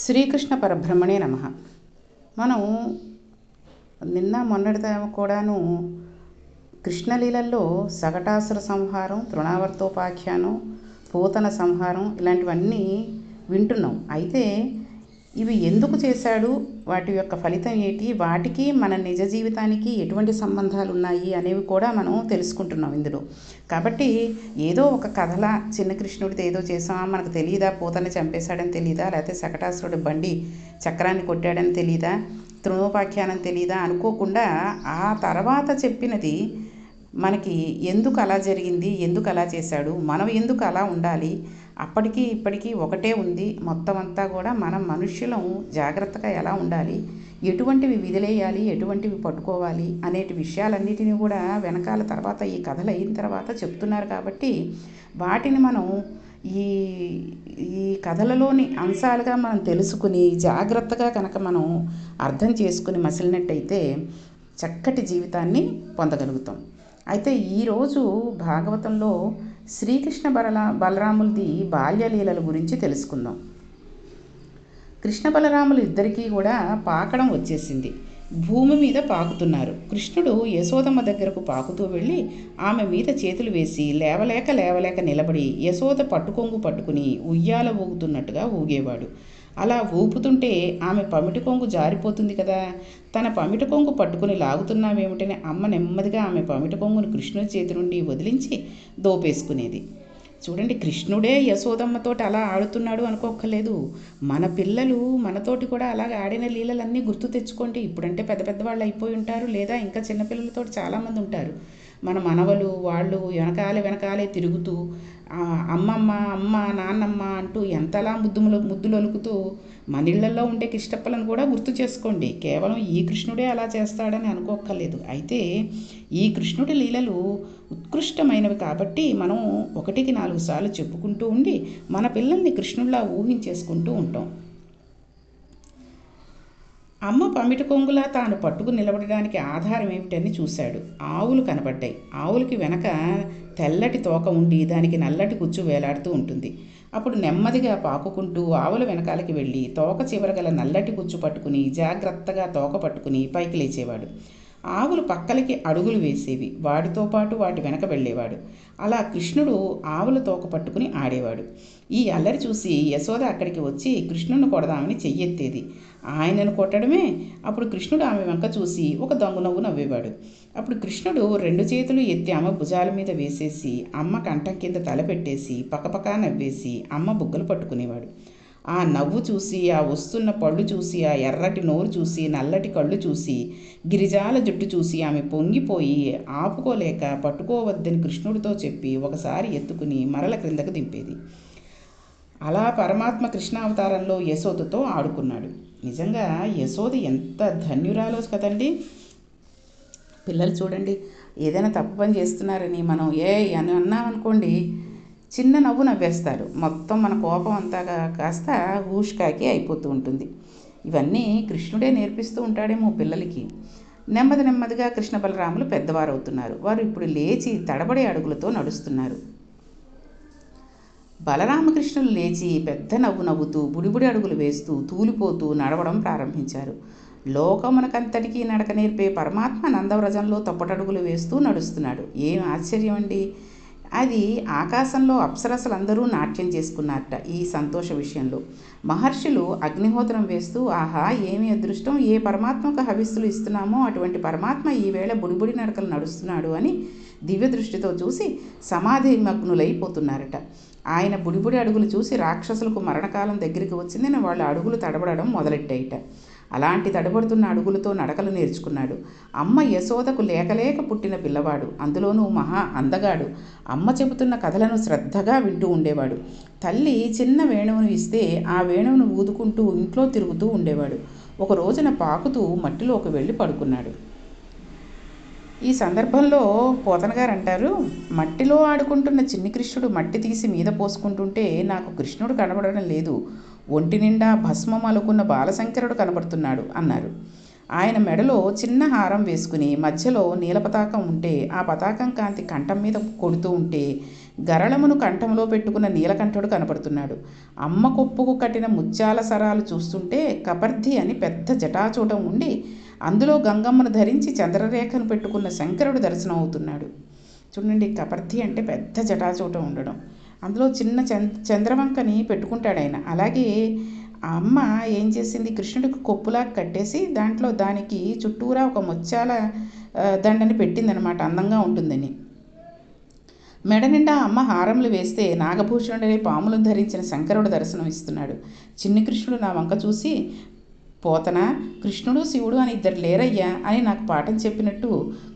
శ్రీకృష్ణ పరబ్రహ్మణే నమః. మనం నిన్న మొన్నటిదా కూడాను కృష్ణలీలల్లో సగటాసుర సంహారం, తృణావర్తోపాఖ్యానం, పూతన సంహారం ఇలాంటివన్నీ వింటున్నాం. అయితే ఇవి ఎందుకు చేశాడు, వాటి యొక్క ఫలితం ఏంటి, వాటికి మన నిజ జీవితానికి ఎటువంటి సంబంధాలు ఉన్నాయి అనేవి కూడా మనం తెలుసుకుంటున్నాం ఇందులో. కాబట్టి ఏదో ఒక కథలా చిన్న కృష్ణుడితో ఏదో చేసామా, మనకు తెలియదా, పూతని చంపేశాడని తెలియదా, లేకపోతే సకటాసురుడు బండి చక్రాన్ని కొట్టాడని తెలియదా, తృణోపాఖ్యానం తెలియదా అనుకోకుండా ఆ తర్వాత చెప్పినది మనకి ఎందుకు అలా జరిగింది, ఎందుకు అలా చేశాడు, మనం ఎందుకు అలా ఉండాలి, అప్పటికీ ఇప్పటికీ ఒకటే ఉంది, మొత్తం అంతా కూడా మనం మనుష్యులం జాగ్రత్తగా ఎలా ఉండాలి, ఎటువంటివి విదిలేయాలి, ఎటువంటివి పట్టుకోవాలి అనేటి విషయాలన్నిటినీ కూడా వెనకాల తర్వాత ఈ కథలు అయిన తర్వాత చెప్తున్నారు. కాబట్టి వాటిని మనం ఈ ఈ కథలలోని అంశాలుగా మనం తెలుసుకుని జాగ్రత్తగా కనుక మనం అర్థం చేసుకుని మసిలినట్టయితే చక్కటి జీవితాన్ని పొందగలుగుతాం. అయితే ఈరోజు భాగవతంలో శ్రీకృష్ణ బలరాములది బాల్యలీలల గురించి తెలుసుకుందాం. కృష్ణ బలరాములు ఇద్దరికీ కూడా పాకడం వచ్చేసింది. భూమి మీద పాకుతున్నారు. కృష్ణుడు యశోదమ్మ దగ్గరకు పాకుతూ వెళ్ళి ఆమె మీద చేతులు వేసి లేవలేక లేవలేక నిలబడి యశోద పట్టుకొంగు పట్టుకుని ఉయ్యాల ఊగుతున్నట్టుగా ఊగేవాడు. అలా ఊపుతుంటే ఆమె పమిటి కొంగు జారిపోతుంది కదా, తన పమిటి కొంగు పట్టుకుని లాగుతున్నామేమిటని అమ్మ నెమ్మదిగా ఆమె పమిటి కొంగును కృష్ణుడి చేతి నుండి వదిలించి దోపేసుకునేది. చూడండి, కృష్ణుడే యశోదమ్మతోటి అలా ఆడుతున్నాడు అనుకోక్కర్లేదు. మన పిల్లలు మనతోటి కూడా అలాగే ఆడిన లీలలన్నీ గుర్తు తెచ్చుకోండి. ఇప్పుడంటే పెద్ద పెద్దవాళ్ళు అయిపోయి ఉంటారు, లేదా ఇంకా చిన్నపిల్లలతో చాలామంది ఉంటారు. మన మనవలు వాళ్ళు వెనకాలే తిరుగుతూ అమ్మమ్మ అమ్మ నాన్నమ్మ అంటూ ఎంతలా ముద్దులొలుకుతూ మన ఇళ్లలో ఉండే కిష్టప్పలను కూడా గుర్తు చేసుకోండి. కేవలం ఈ కృష్ణుడే అలా చేస్తాడని అనుకోక్కర్లేదు. అయితే ఈ కృష్ణుడి లీలలు ఉత్కృష్టమైనవి కాబట్టి మనం 1కి 4 సార్లు చెప్పుకుంటూ ఉండి మన పిల్లల్ని కృష్ణుడిలా ఊహించేసుకుంటూ ఉంటాం. అమ్మ పమిటి కొంగులా తాను పట్టుకు నిలబడడానికి ఆధారం ఏమిటని చూశాడు. ఆవులు కనబడ్డాయి. ఆవులకి వెనక తెల్లటి తోక ఉండి దానికి నల్లటి కుచ్చు వేలాడుతూ ఉంటుంది. అప్పుడు నెమ్మదిగా పాకుకుంటూ ఆవుల వెనకాలకి వెళ్ళి తోక చివర గల నల్లటి కుచ్చు పట్టుకుని జాగ్రత్తగా తోక పట్టుకుని పైకి లేచేవాడు. ఆవులు పక్కలకి అడుగులు వేసేవి. వాటితో పాటు వాటి వెనక వెళ్ళేవాడు. అలా కృష్ణుడు ఆవుల తోక పట్టుకుని ఆడేవాడు. ఈ అల్లరి చూసి యశోద అక్కడికి వచ్చి కృష్ణుడిని కొడదామని చెయ్యెత్తేది. ఆయనను కొట్టడమే. అప్పుడు కృష్ణుడు ఆమె వెంక చూసి ఒక దొంగ నవ్వు నవ్వేవాడు. అప్పుడు కృష్ణుడు 2 చేతులు ఎత్తి అమ్మ భుజాల మీద వేసేసి అమ్మ కంఠం కింద తల పెట్టేసి పకపకా నవ్వేసి అమ్మ బుగ్గలు పట్టుకునేవాడు. ఆ నవ్వు చూసి, ఆ వస్తున్న పళ్ళు చూసి, ఆ ఎర్రటి నోరు చూసి, నల్లటి కళ్ళు చూసి, గిరిజాల జుట్టు చూసి ఆమె పొంగిపోయి ఆపుకోలేక పట్టుకోవద్దని కృష్ణుడితో చెప్పి ఒకసారి ఎత్తుకుని మరల క్రిందకు దింపేది. అలా పరమాత్మ కృష్ణావతారంలో యశోదతో ఆడుకున్నాడు. నిజంగా యశోద ఎంత ధన్యురాలో కదండి. పిల్లలు చూడండి, ఏదైనా తప్పు పని చేస్తున్నారని మనం అని అన్నామనుకోండి, చిన్న నవ్వు నవ్వేస్తారు. మొత్తం మన కోపం అంతా కాస్త హూష్కాకి అయిపోతూ ఉంటుంది. ఇవన్నీ కృష్ణుడే నేర్పిస్తూ ఉంటాడేమో పిల్లలకి. నెమ్మదిగా కృష్ణ బలరాములు పెద్దవారు అవుతున్నారు. వారు ఇప్పుడు లేచి తడబడే అడుగులతో నడుస్తున్నారు. బలరామకృష్ణులు లేచి పెద్ద నవ్వు నవ్వుతూ బుడిబుడి అడుగులు వేస్తూ తూలిపోతూ నడవడం ప్రారంభించారు. లోకమునకంతటికీ నడక నేర్పే పరమాత్మ నందవ్రజంలో తప్పటడుగులు వేస్తూ నడుస్తున్నాడు. ఏం ఆశ్చర్యం అండి. అది ఆకాశంలో అప్సరసలందరూ నాట్యం చేసుకున్నారట ఈ సంతోష విషయంలో. మహర్షులు అగ్నిహోత్రం వేస్తూ ఆహా ఏమి అదృష్టం, ఏ పరమాత్మకు హవిస్సులు ఇస్తున్నామో అటువంటి పరమాత్మ ఈవేళ బుడిబుడి నడకలు నడుస్తున్నాడు అని దివ్య దృష్టితో చూసి సమాధి మగ్నులైపోతున్నారట. ఆయన బుడిబుడి అడుగులు చూసి రాక్షసులకు మరణకాలం దగ్గరికి వచ్చిందని వాళ్ళ అడుగులు తడబడడం మొదలెట్టాయిట. అలాంటి తడబడుతున్న అడుగులతో నడకలు నేర్చుకున్నాడు. అమ్మ యశోదకు లేకలేక పుట్టిన పిల్లవాడు, అందులోనూ మహా అందగాడు. అమ్మ చెబుతున్న కథలను శ్రద్ధగా వింటూ ఉండేవాడు. తల్లి చిన్న వేణువును ఇస్తే ఆ వేణువును ఊదుకుంటూ ఇంట్లో తిరుగుతూ ఉండేవాడు. ఒక రోజున పాకుతూ మట్టిలోకి వెళ్ళి పడుకున్నాడు. ఈ సందర్భంలో పోతన గారు అంటారు, మట్టిలో ఆడుకుంటున్న చిన్ని కృష్ణుడు మట్టి తీసి మీద పోసుకుంటుంటే నాకు కృష్ణుడు కనబడడం లేదు, ఒంటి నిండా భస్మం అలుకున్న బాలశంకరుడు కనబడుతున్నాడు అన్నారు. ఆయన మెడలో చిన్న హారం వేసుకుని మధ్యలో నీల పతాకం ఉంటే ఆ పతాకం కాంతి కంఠం మీద కొడుతూ ఉంటే గరళమును కంఠంలో పెట్టుకున్న నీలకంఠుడు కనపడుతున్నాడు. అమ్మ కొప్పుకు కట్టిన ముత్యాల సరాలు చూస్తుంటే కపర్ధి అని పెద్ద జటాచూటం ఉండి అందులో గంగమ్మను ధరించి చంద్రరేఖను పెట్టుకున్న శంకరుడు దర్శనం అవుతున్నాడు. చూడండి, కపర్ధి అంటే పెద్ద జటాచూటం ఉండడం, అందులో చిన్న చంద్రవంకని పెట్టుకుంటాడు ఆయన. అలాగే ఆ అమ్మ ఏం చేసింది, కృష్ణుడికి కొప్పులాగా కట్టేసి దానికి చుట్టూరా ఒక ముత్యాల దండని పెట్టిందనమాట, అందంగా ఉంటుందని. మెడ నిండా అమ్మ హారములు వేస్తే నాగభూషణుడనే పాములను ధరించిన శంకరుడు దర్శనం ఇస్తున్నాడు. చిన్ని కృష్ణుడు నా వంక చూసి, పోతన, కృష్ణుడు శివుడు అని ఇద్దరు లేరయ్యా అని నాకు పాఠం చెప్పినట్టు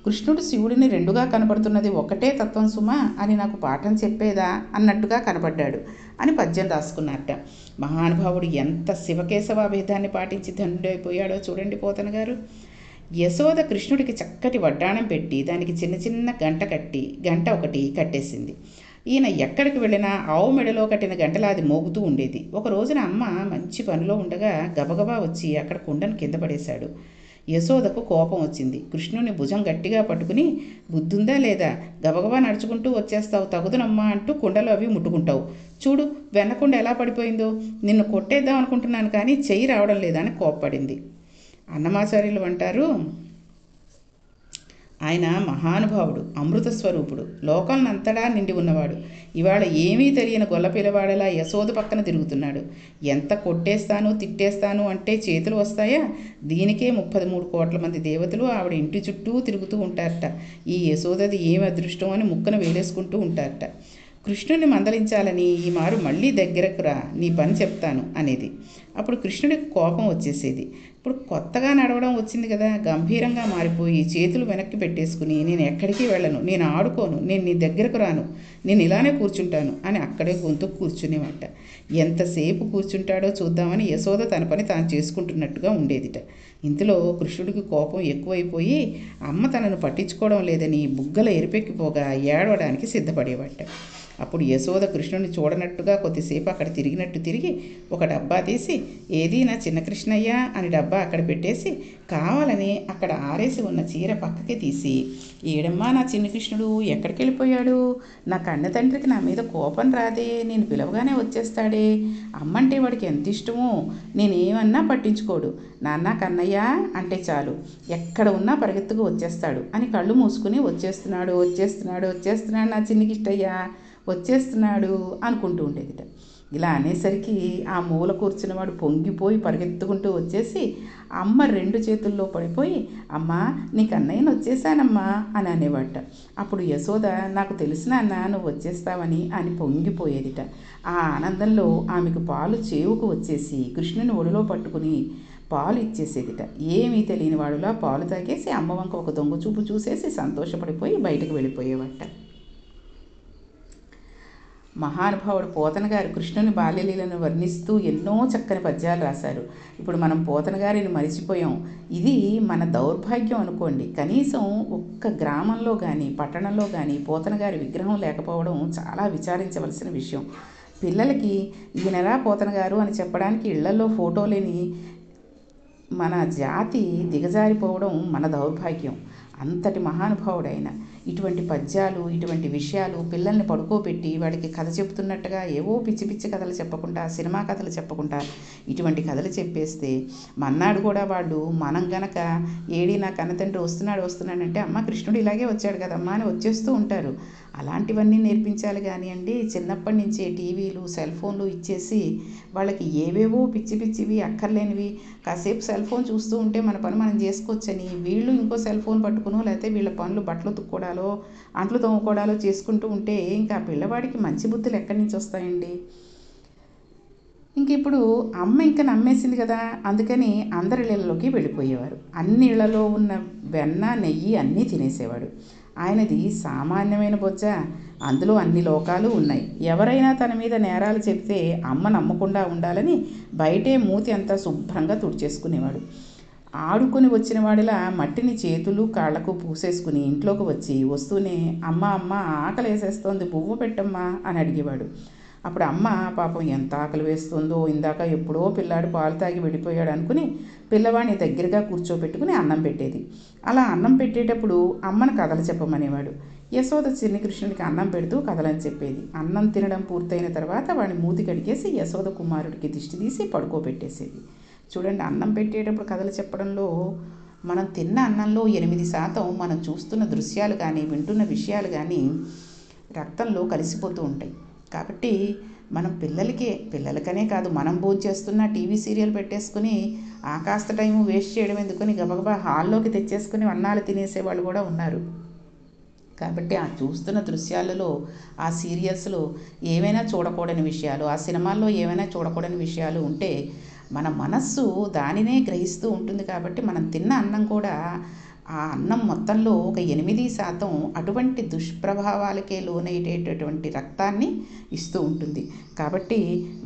కృష్ణుడు శివుడిని రెండుగా కనపడుతున్నది ఒకటే తత్వం సుమా అని నాకు పాఠం చెప్పేదా అన్నట్టుగా కనపడ్డాడు అని పద్యం రాసుకున్నట్ట. మహానుభావుడు ఎంత శివకేశవ భేదాన్ని పాటించి ధన్యుడైపోయాడో చూడండి పోతన గారు. యశోద కృష్ణుడికి చక్కటి వడ్డాణం పెట్టి దానికి చిన్న చిన్న గంట ఒకటి కట్టేసింది. ఈయన ఎక్కడికి వెళ్ళినా ఆవు మెడలో కట్టిన గంటలా అది మోగుతూ ఉండేది. ఒక రోజున అమ్మ మంచి పనిలో ఉండగా గబగబా వచ్చి అక్కడ కుండను కింద పడేశాడు. యశోదకు కోపం వచ్చింది. కృష్ణుని భుజం గట్టిగా పట్టుకుని, బుద్ధుందా లేదా, గబగబా నడుచుకుంటూ వచ్చేస్తావు, తగుదునమ్మా అంటూ కుండలో అవి ముట్టుకుంటావు, చూడు వెన్నకుండ ఎలా పడిపోయిందో, నిన్ను కొట్టేద్దాం అనుకుంటున్నాను కానీ చెయ్యి రావడం లేదా అని కోప్పడింది. అన్నమాచార్యులు అంటారు, ఆయన మహానుభావుడు, అమృత స్వరూపుడు, లోకాలనంతటా నిండి ఉన్నవాడు. ఇవాళ ఏమీ తెలియని గొల్ల పిల్లవాడలా యశోద పక్కన తిరుగుతున్నాడు. ఎంత కొట్టేస్తాను తిట్టేస్తాను అంటే చేతులు వస్తాయా? దీనికే 33 కోట్ల మంది దేవతలు ఆవిడ ఇంటి చుట్టూ తిరుగుతూ ఉంటారట. ఈ యశోదది ఏమి అదృష్టం అని ముక్కన వేలేసుకుంటూ ఉంటారట. కృష్ణుని మందలించాలని ఈ మారు మళ్ళీ దగ్గరకు రా, నీ పని చెప్తాను అనేది. అప్పుడు కృష్ణుడికి కోపం వచ్చేసేది. ఇప్పుడు కొత్తగా నడవడం వచ్చింది కదా, గంభీరంగా మారిపోయి చేతులు వెనక్కి పెట్టేసుకుని, నేను ఎక్కడికి వెళ్ళను, నేను ఆడుకోను, నేను నీ దగ్గరకు రాను, నేను ఇలానే కూర్చుంటాను అని అక్కడే గొంతు కూర్చునేవాట. ఎంతసేపు కూర్చుంటాడో చూద్దామని యశోద తన పని తాను చేసుకుంటున్నట్టుగా ఉండేదిట. ఇంతలో కృష్ణుడికి కోపం ఎక్కువైపోయి అమ్మ తనను పట్టించుకోవడం లేదని బుగ్గల ఎరిపెక్కిపోగా ఏడవడానికి సిద్ధపడేవాట. అప్పుడు యశోద కృష్ణుని చూడనట్టుగా కొద్దిసేపు అక్కడ తిరిగినట్టు తిరిగి ఒక డబ్బా తీసి, ఏది నా చిన్న కృష్ణయ్య అని డబ్బా అక్కడ పెట్టేసి కావాలని అక్కడ ఆరేసి ఉన్న చీర పక్కకి తీసి, ఏడమ్మా నా చిన్న కృష్ణుడు ఎక్కడికి వెళ్ళిపోయాడు, నా కన్న తండ్రికి నా మీద కోపం రాదే, నేను పిలవగానే వచ్చేస్తాడే, అమ్మంటే వాడికి ఎంత ఇష్టమో, నేనేమన్నా పట్టించుకోడు, నాన్న కన్నయ్య అంటే చాలు ఎక్కడ ఉన్నా పరిగెత్తుకు వచ్చేస్తాడు అని కళ్ళు మూసుకుని వచ్చేస్తున్నాడు నా చిన్ని కిష్టయ్య వచ్చేస్తున్నాడు అనుకుంటూ ఉండేదిట. ఇలా అనేసరికి ఆ మూల కూర్చున్నవాడు పొంగిపోయి పరిగెత్తుకుంటూ వచ్చేసి అమ్మ 2 చేతుల్లో పడిపోయి, అమ్మ నీకు అన్నయ్యను వచ్చేసానమ్మా అని అనేవాట. అప్పుడు యశోద, నాకు తెలిసిన అన్న నువ్వు వచ్చేస్తావని అని పొంగిపోయేదిట. ఆ ఆనందంలో ఆమెకు పాలు చేవుకు వచ్చేసి కృష్ణుని ఒడిలో పట్టుకుని పాలు ఇచ్చేసేదిట. ఏమీ తెలియని వాడులా పాలు తాగేసి అమ్మ వంక ఒక దొంగ చూపు చూసేసి సంతోషపడిపోయి బయటకు వెళ్ళిపోయేవాట. మహానుభావుడు పోతన గారు కృష్ణుని బాల్యలీలను వర్ణిస్తూ ఎన్నో చక్కని పద్యాలు రాశారు. ఇప్పుడు మనం పోతన గారిని మరిచిపోయాం. ఇది మన దౌర్భాగ్యం అనుకోండి. కనీసం ఒక్క గ్రామంలో కానీ పట్టణంలో కానీ పోతన గారి విగ్రహం లేకపోవడం చాలా విచారించవలసిన విషయం. పిల్లలకి ఈయనరా పోతన గారు అని చెప్పడానికి ఇళ్లలో ఫోటో లేని మన జాతి దిగజారిపోవడం మన దౌర్భాగ్యం. అంతటి మహానుభావుడైన ఇటువంటి పద్యాలు, ఇటువంటి విషయాలు పిల్లల్ని పడుకోబెట్టి వాడికి కథ చెప్తున్నట్టుగా ఏవో పిచ్చి పిచ్చి కథలు చెప్పకుండా, సినిమా కథలు చెప్పకుండా ఇటువంటి కథలు చెప్పేస్తే మన్నాడు కూడా వాళ్ళు మనం గనక ఏడి నా కన్నతండ్రి వస్తున్నాడంటే అమ్మ కృష్ణుడు ఇలాగే వచ్చాడు కదమ్మా అని వచ్చేస్తూ ఉంటారు. అలాంటివన్నీ నేర్పించాలి కానివ్వండి. చిన్నప్పటి నుంచే టీవీలు, సెల్ ఫోన్లు ఇచ్చేసి వాళ్ళకి ఏవేవో పిచ్చి పిచ్చివి అక్కర్లేనివి, కాసేపు సెల్ ఫోన్ చూస్తూ ఉంటే మన పని మనం చేసుకోవచ్చని వీళ్ళు ఇంకో సెల్ ఫోన్ పట్టుకునో లేకపోతే వీళ్ళ పనులు బట్టలు తుక్కోవడాలో అంట్లు తోముకోవడాలో చేసుకుంటూ ఉంటే ఇంకా పిల్లవాడికి మంచి బుద్ధులు ఎక్కడి నుంచి వస్తాయండి? ఇంక ఇప్పుడు అమ్మ ఇంకా నమ్మేసింది కదా, అందుకని అందరి ఇళ్లలోకి వెళ్ళిపోయేవారు. అన్ని ఇళ్లలో ఉన్న వెన్న, నెయ్యి అన్నీ తినేసేవాడు. ఆయనది సామాన్యమైన బొజ్జ, అందులో అన్ని లోకాలు ఉన్నాయి. ఎవరైనా తన మీద నేరాలు చెప్తే అమ్మ నమ్మకుండా ఉండాలని బయటే మూతి అంతా శుభ్రంగా తుడిచేసుకునేవాడు. ఆడుకొని వచ్చిన వాడిలా మట్టిని చేతులు కాళ్లకు పూసేసుకుని ఇంట్లోకి వస్తూనే అమ్మ ఆకలి వేసేస్తోంది, బువ్వ పెట్టమ్మా అని అడిగేవాడు. అప్పుడు అమ్మ పాపం ఎంత ఆకలి వేస్తుందో, ఇందాక ఎప్పుడో పిల్లాడు పాలు తాగి వెళ్ళిపోయాడు అనుకుని పిల్లవాడిని దగ్గరగా కూర్చోబెట్టుకుని అన్నం పెట్టేది. అలా అన్నం పెట్టేటప్పుడు అమ్మను కథలు చెప్పమనేవాడు. యశోద చిన్ని కృష్ణుడికి అన్నం పెడుతూ కథలని చెప్పేది. అన్నం తినడం పూర్తయిన తర్వాత వాడి మూతి కడిగేసి యశోద కుమారుడికి దిష్టి తీసి పడుకోబెట్టేసేది. చూడండి, అన్నం పెట్టేటప్పుడు కథలు చెప్పడంలో మనం తిన్న అన్నంలో 8% మనం చూస్తున్న దృశ్యాలు కానీ వింటున్న విషయాలు కానీ రక్తంలో కలిసిపోతూ ఉంటాయి. కాబట్టి మనం పిల్లలకనే కాదు, మనం భోంచేస్తున్న టీవీ సీరియల్ పెట్టేసుకుని ఆ కాస్త టైం వేస్ట్ చేయడం ఎందుకని గబగబా హాల్లోకి తెచ్చేసుకుని అన్నాలు తినేసే వాళ్ళు కూడా ఉన్నారు. కాబట్టి ఆ చూస్తున్న దృశ్యాలలో, ఆ సీరియల్స్లో ఏవైనా చూడకూడని విషయాలు, ఆ సినిమాల్లో ఏవైనా చూడకూడని విషయాలు ఉంటే మన మనస్సు దానినే గ్రహిస్తూ ఉంటుంది. కాబట్టి మనం తిన్న అన్నం కూడా ఆ అన్నం మొత్తంలో ఒక 8% అటువంటి దుష్ప్రభావాలకే లోనయ్యేటటువంటి రక్తాన్ని ఇస్తూ ఉంటుంది. కాబట్టి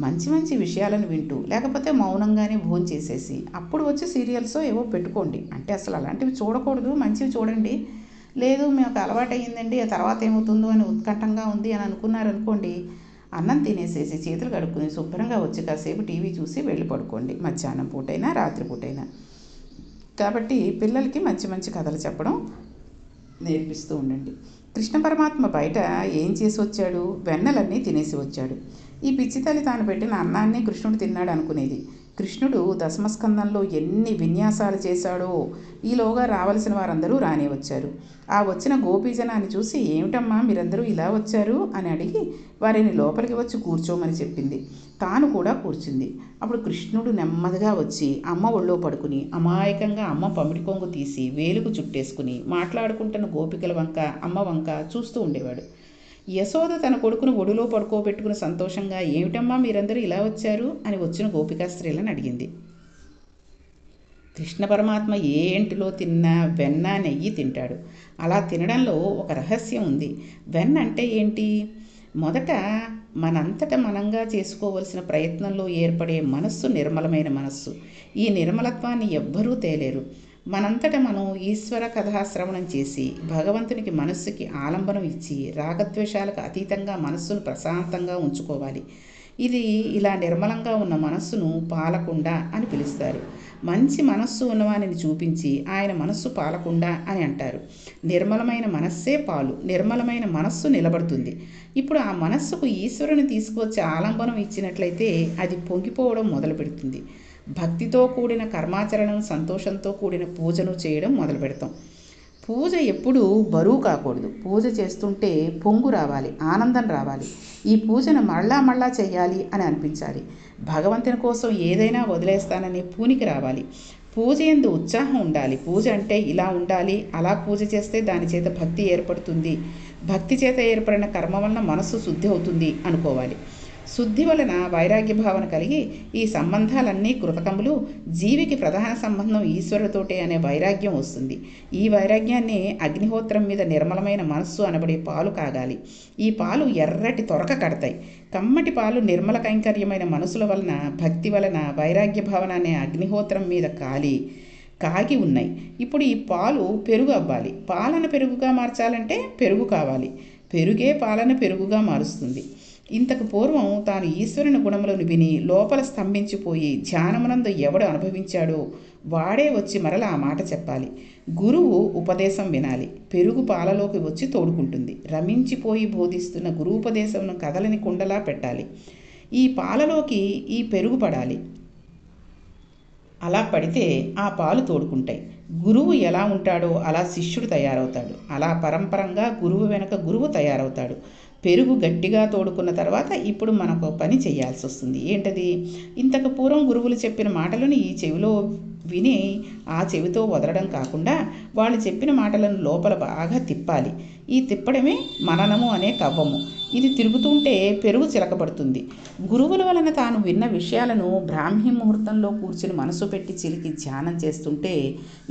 మంచి మంచి విషయాలను వింటూ, లేకపోతే మౌనంగానే భోంచేసేసి అప్పుడు వచ్చి సీరియల్స్ ఏవో పెట్టుకోండి. అంటే అసలు అలాంటివి చూడకూడదు, మంచివి చూడండి. లేదు మాకు అలవాటు అయ్యిందండి, ఆ తర్వాత ఏమవుతుందో అని ఉత్కంఠంగా ఉంది అని అనుకున్నారనుకోండి, అన్నం తినేసేసి చేతులు కడుక్కుని శుభ్రంగా వచ్చి కాసేపు టీవీ చూసి వెళ్ళి పడుకోండి, మధ్యాహ్నం పూటైనా రాత్రి పూటైనా. కాబట్టి పిల్లలకి మంచి మంచి కథలు చెప్పడం నేర్పిస్తూ ఉండండి. కృష్ణ పరమాత్మ బయట ఏం చేసి వచ్చాడు? వెన్నెలన్నీ తినేసి వచ్చాడు. ఈ పిచ్చి తల్లి తాను పెట్టిన అన్నాన్ని కృష్ణుడు తిన్నాడు అనుకునేది. కృష్ణుడు దశమస్కందంలో ఎన్ని విన్యాసాలు చేశాడో ఈలోగా రావలసిన వారందరూ రానే వచ్చారు. ఆ వచ్చిన గోపీజనాన్ని చూసి, ఏమిటమ్మా మీరందరూ ఇలా వచ్చారు అని అడిగి వారిని లోపలికి వచ్చి కూర్చోమని చెప్పింది. తాను కూడా కూర్చుంది. అప్పుడు కృష్ణుడు నెమ్మదిగా వచ్చి అమ్మ ఒళ్ళో పడుకుని అమాయకంగా అమ్మ పమిడి కొంగు తీసి వేలుకు చుట్టేసుకుని మాట్లాడుకుంటున్న గోపికల వంక, అమ్మ వంక చూస్తూ ఉండేవాడు. యశోద తన కొడుకును ఒడిలో పడుకోబెట్టుకుని సంతోషంగా, ఏమిటమ్మా మీరందరూ ఇలా వచ్చారు అని వచ్చిన గోపికా స్త్రీలను అడిగింది. కృష్ణ పరమాత్మ ఏ ఇంటిలో తిన్నా వెన్న, నెయ్యి తింటాడు. అలా తినడంలో ఒక రహస్యం ఉంది. వెన్న అంటే ఏంటి? మొదట మనంతట మనంగా చేసుకోవలసిన ప్రయత్నంలో ఏర్పడే మనస్సు నిర్మలమైన మనస్సు. ఈ నిర్మలత్వాన్ని ఎవ్వరూ తేలేరు. మనంతట మనం ఈశ్వర కథాశ్రవణం చేసి భగవంతునికి మనస్సుకి ఆలంబనం ఇచ్చి రాగద్వేషాలకు అతీతంగా మనస్సును ప్రశాంతంగా ఉంచుకోవాలి. ఇది ఇలా నిర్మలంగా ఉన్న మనస్సును పాలకుండ అని పిలుస్తారు. మంచి మనస్సు ఉన్నవానిని చూపించి ఆయన మనస్సు పాలకుండ అని అంటారు. నిర్మలమైన మనస్సే పాలు, నిర్మలమైన మనస్సు నిలబడుతుంది. ఇప్పుడు ఆ మనస్సుకు ఈశ్వరుని తీసుకువచ్చి ఆలంబనం ఇచ్చినట్లయితే అది పొంగిపోవడం మొదలు పెడుతుంది. భక్తితో కూడిన కర్మాచరణం, సంతోషంతో కూడిన పూజను చేయడం మొదలు పెడతాం. పూజ ఎప్పుడూ బరువు కాకూడదు. పూజ చేస్తుంటే పొంగు రావాలి, ఆనందం రావాలి. ఈ పూజను మళ్ళా చేయాలి అని అనిపించాలి. భగవంతుని కోసం ఏదైనా వదిలేస్తాననే పూనికి రావాలి. పూజ యందు ఉత్సాహం ఉండాలి. పూజ అంటే ఇలా ఉండాలి, అలా పూజ చేస్తే దాని చేత భక్తి ఏర్పడుతుంది, భక్తి చేత ఏర్పడిన కర్మ వలన మనస్సు శుద్ధి అవుతుంది అనుకోవాలి. శుద్ధి వలన వైరాగ్య భావన కలిగి ఈ సంబంధాలన్నీ కృతకములు, జీవికి ప్రధాన సంబంధం ఈశ్వరుడితోటే అనే వైరాగ్యం వస్తుంది. ఈ వైరాగ్యాన్ని అగ్నిహోత్రం మీద నిర్మలమైన మనస్సు అనబడే పాలు కాగాలి. ఈ పాలు ఎర్రటి తొరక కడతాయి. కమ్మటి పాలు నిర్మల కైంకర్యమైన మనసుల వలన, భక్తి వలన వైరాగ్య భావన అనే అగ్నిహోత్రం మీద కాగి ఉన్నాయి. ఇప్పుడు ఈ పాలు పెరుగు అవ్వాలి. పాలను పెరుగుగా మార్చాలంటే పెరుగు కావాలి. పెరుగే పాలను పెరుగుగా మారుస్తుంది. ఇంతకు పూర్వం తాను ఈశ్వరుని గుణములను విని లోపల స్తంభించిపోయి ధ్యానమునందు ఎవడు అనుభవించాడో వాడే వచ్చి మరల ఆ మాట చెప్పాలి. గురువు ఉపదేశం వినాలి. పెరుగు పాలలోకి వచ్చి తోడుకుంటుంది. రమించిపోయి బోధిస్తున్న గురూపదేశమును కదలని కుండలా పెట్టాలి. ఈ పాలలోకి ఈ పెరుగు పడాలి. అలా పడితే ఆ పాలు తోడుకుంటాయి. గురువు ఎలా ఉంటాడో అలా శిష్యుడు తయారవుతాడు. అలా పరంపరంగా గురువు వెనక గురువు తయారవుతాడు. పెరుగు గట్టిగా తోడుకున్న తర్వాత ఇప్పుడు మనకు పని చేయాల్సి వస్తుంది. ఏంటది? ఇంతకు పూర్వం గురువులు చెప్పిన మాటలను ఈ చెవిలో విని ఆ చెవితో వదలడం కాకుండా వాళ్ళు చెప్పిన మాటలను లోపల బాగా తిప్పాలి. ఈ తిప్పడమే మననము అనే కవ్వము. ఇది తిరుగుతుంటే పెరుగు చిలకబడుతుంది. గురువుల వలన తాను విన్న విషయాలను బ్రాహ్మీ ముహూర్తంలో కూర్చుని మనసు పెట్టి చిలికి ధ్యానం చేస్తుంటే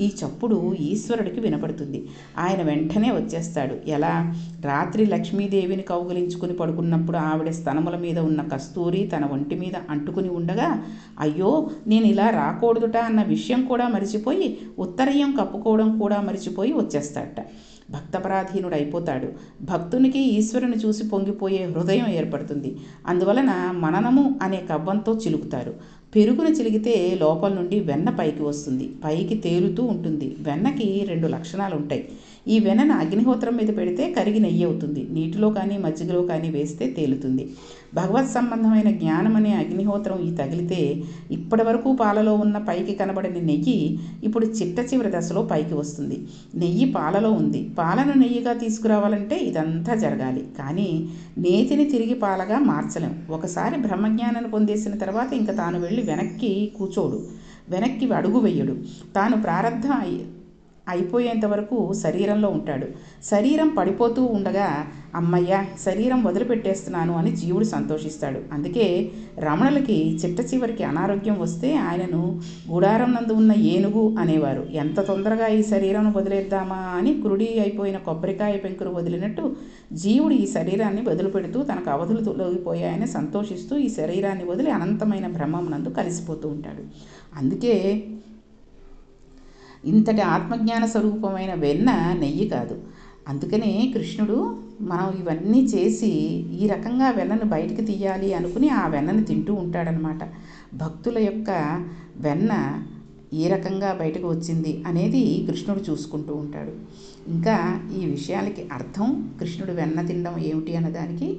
ఈ చప్పుడు ఈశ్వరుడికి వినపడుతుంది. ఆయన వెంటనే వచ్చేస్తాడు. ఎలా? రాత్రి లక్ష్మీదేవిని కౌగిలించుకుని పడుకున్నప్పుడు ఆవిడ స్తనముల మీద ఉన్న కస్తూరి తన ఒంటి మీద అంటుకుని ఉండగా, అయ్యో నేను ఇలా రాకూడదుట అన్న విషయం కూడా మరిచిపోయి, ఉత్తరయం కప్పుకోవడం కూడా మరిచిపోయి వచ్చేస్తాడట. భక్తపరాధీనుడు అయిపోతాడు. భక్తునికి ఈశ్వరుని చూసి పొంగిపోయే హృదయం ఏర్పడుతుంది. అందువలన మననము అనే కవ్వంతో చిలుకుతారు. పెరుగును చిలిగితే లోపల నుండి వెన్న పైకి వస్తుంది. పైకి తేలుతూ ఉంటుంది. వెన్నకి 2 లక్షణాలు ఉంటాయి. ఈ వెన్నను అగ్నిహోత్రం మీద పెడితే కరిగి నెయ్యి అవుతుంది. నీటిలో కానీ మజ్జిగలో కానీ వేస్తే తేలుతుంది. భగవత్ సంబంధమైన జ్ఞానం అనే అగ్నిహోత్రం ఈ తగిలితే ఇప్పటి వరకు పాలలో ఉన్న పైకి కనబడని నెయ్యి ఇప్పుడు చిట్ట చివరి దశలో పైకి వస్తుంది. నెయ్యి పాలలో ఉంది. పాలను నెయ్యిగా తీసుకురావాలంటే ఇదంతా జరగాలి. కానీ నేతిని తిరిగి పాలగా మార్చలేం. ఒకసారి బ్రహ్మజ్ఞానాన్ని పొందేసిన తర్వాత ఇంకా తాను వెళ్ళి వెనక్కి కూర్చోడు, వెనక్కి అడుగు వెయ్యడు. తాను ప్రారంధం అయిపోయేంత వరకు శరీరంలో ఉంటాడు. శరీరం పడిపోతూ ఉండగా అమ్మయ్య శరీరం వదిలిపెట్టేస్తున్నాను అని జీవుడు సంతోషిస్తాడు. అందుకే రమణులకి చిట్ట చివరికి అనారోగ్యం వస్తే ఆయనను గుడారం నందు ఉన్న ఏనుగు అనేవారు. ఎంత తొందరగా ఈ శరీరం వదిలేద్దామా అని కురుడి అయిపోయిన కొబ్బరికాయ పెంకురు వదిలినట్టు జీవుడు ఈ శరీరాన్ని వదిలిపెడుతూ తనకు అవధులు తొలగిపోయాయని సంతోషిస్తూ ఈ శరీరాన్ని వదిలి అనంతమైన బ్రహ్మమునందు కలిసిపోతూ ఉంటాడు. అందుకే ఇంతటి ఆత్మజ్ఞాన స్వరూపమైన వెన్న నెయ్యి కాదు. అందుకనే కృష్ణుడు మనం ఇవన్నీ చేసి ఈ రకంగా వెన్నను బయటికి తీయాలి అనుకుని ఆ వెన్నను తింటూ ఉంటాడనమాట. భక్తుల యొక్క వెన్న ఏ రకంగా బయటకు వచ్చింది అనేది కృష్ణుడు చూసుకుంటూ ఉంటాడు. ఇంకా ఈ విషయాలకి అర్థం, కృష్ణుడు వెన్న తినడం ఏమిటి అన్నదానికి,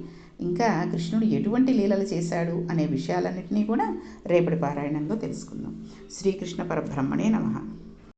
ఇంకా కృష్ణుడు ఎటువంటి లీలలు చేశాడు అనే విషయాలన్నింటినీ కూడా రేపటి పారాయణంలో తెలుసుకుందాం. శ్రీకృష్ణ పరబ్రహ్మణే నమః.